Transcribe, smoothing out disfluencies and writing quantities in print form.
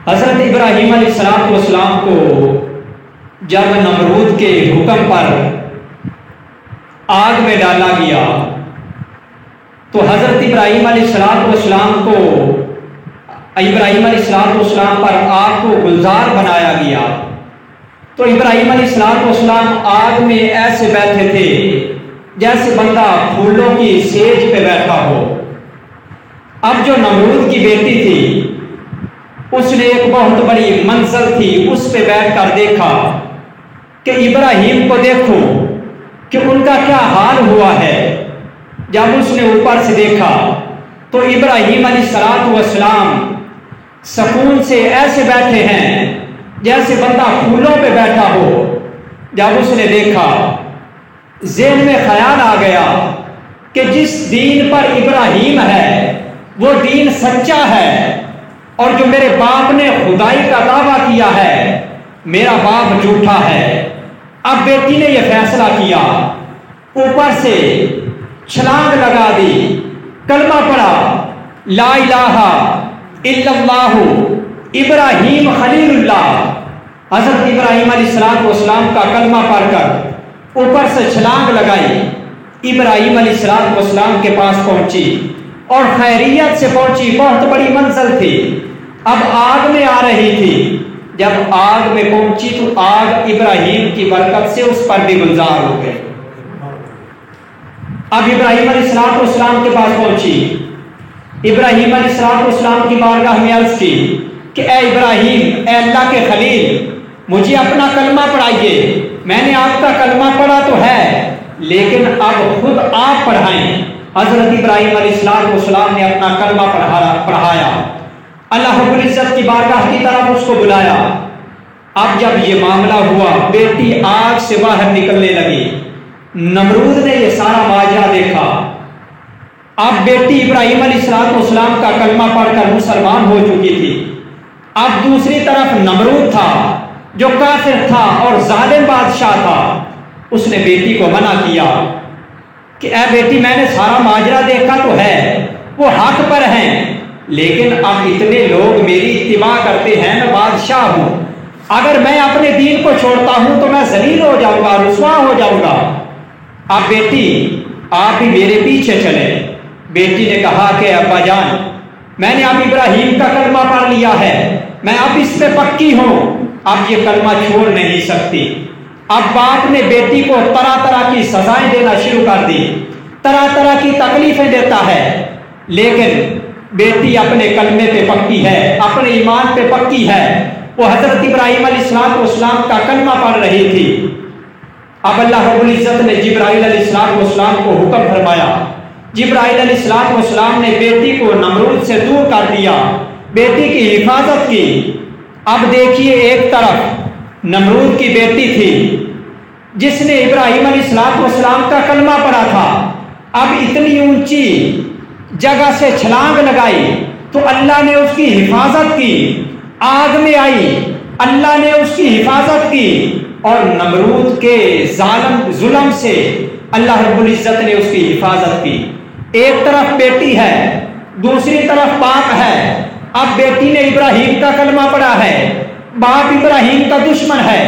حضرت ابراہیم علیہ السلام کو جب نمرود کے حکم پر آگ میں ڈالا گیا تو حضرت ابراہیم علیہ السلام پر آگ کو گلزار بنایا گیا۔ تو ابراہیم علیہ السلام آگ میں ایسے بیٹھے تھے جیسے بندہ پھولوں کی سیج پہ بیٹھا ہو۔ اب جو نمرود کی بیٹی تھی اس نے ایک بہت بڑی منزل تھی، اس پہ بیٹھ کر دیکھا کہ ابراہیم کو دیکھو کہ ان کا کیا حال ہوا ہے۔ جب اس نے اوپر سے دیکھا تو ابراہیم علیہ السلام سکون سے ایسے بیٹھے ہیں جیسے بندہ پھولوں پہ بیٹھا ہو۔ جب اس نے دیکھا ذہن میں خیال آ گیا کہ جس دین پر ابراہیم ہے وہ دین سچا ہے، اور جو میرے باپ نے خدائی کا دعویٰ کیا ہے میرا باپ جھوٹا ہے۔ اب بیٹی نے یہ فیصلہ کیا، اوپر سے چھلانگ لگا دی، کلمہ پڑھا لا الہ الا اللہ ابراہیم خلیل اللہ۔ حضرت ابراہیم علیہ السلام کا کلمہ پڑھ کر اوپر سے چھلانگ لگائی، ابراہیم علیہ السلام کے پاس پہنچی اور خیریت سے پہنچی۔ بہت بڑی منزل تھی، اب آگ میں آ رہی تھی۔ جب آگ میں پہنچی تو آگ ابراہیم کی برکت سے اس پر بھی گلزار ہو گئی۔ اب ابراہیم علیہ السلام کے پاس پہنچی، ابراہیم علیہ السلام کی بارگاہ میں عرض کی کہ اے ابراہیم، اے اللہ کے خلیل، مجھے اپنا کلمہ پڑھائیے۔ میں نے آپ کا کلمہ پڑھا تو ہے لیکن اب خود آپ پڑھائیں۔ حضرت ابراہیم علیہ السلام نے اپنا کلمہ پڑھایا، اللہ رب العزت کی بارگاہ کی طرف اس کو بلایا۔ اب جب یہ معاملہ ہوا بیٹی آگ سے باہر نکلنے لگی، نمرود نے یہ سارا ماجرا دیکھا۔ اب بیٹی ابراہیم علیہ السلام کا کلمہ پڑھ کر مسلمان ہو چکی تھی۔ اب دوسری طرف نمرود تھا جو کافر تھا اور ظالم بادشاہ تھا۔ اس نے بیٹی کو منع کیا کہ اے بیٹی، میں نے سارا ماجرا دیکھا تو ہے، وہ حق پر ہیں، لیکن اب اتنے لوگ میری اتباع کرتے ہیں، میں بادشاہ ہوں، اگر میں اپنے دین کو چھوڑتا ہوں تو میں ذلیل ہو جاؤں گا، رسوا ہو جاؤں گا۔ اب بیٹی آپ بھی میرے پیچھے چلے۔ بیٹی نے کہا کہ ابا جان، میں نے اب ابراہیم کا کلمہ پڑھ لیا ہے، میں اب اس پہ پکی ہوں، اب یہ کلمہ چھوڑ نہیں سکتی۔ اب باپ نے بیٹی کو طرح طرح کی سزائیں دینا شروع کر دی، طرح طرح کی تکلیفیں دیتا ہے، لیکن بیٹی اپنے کلمے پہ پکی ہے، اپنے ایمان پہ پکی ہے۔ وہ حضرت ابراہیم علیہ السلام کا کلمہ پڑھ رہی تھی۔ اب اللہ رب العزت نے جبرائیل علیہ السلام کو حکم فرمایا۔ جبرائیل علیہ السلام نے بیٹی کو نمرود سے دور کر دیا، بیٹی کی حفاظت کی۔ اب دیکھیے، ایک طرف نمرود کی بیٹی تھی جس نے ابراہیم علیہ السلام کا کلمہ پڑھا تھا، اب اتنی اونچی جگہ سے چھلانگ لگائی تو اللہ نے اس کی حفاظت کی، آگ میں آئی، اللہ نے اس کی حفاظت کی، اور نمرود کے ظلم سے اللہ رب العزت نے اس کی حفاظت کی۔ ایک طرف بیٹی ہے، دوسری طرف باپ ہے۔ اب بیٹی نے ابراہیم کا کلمہ پڑھا ہے، باپ ابراہیم کا دشمن ہے،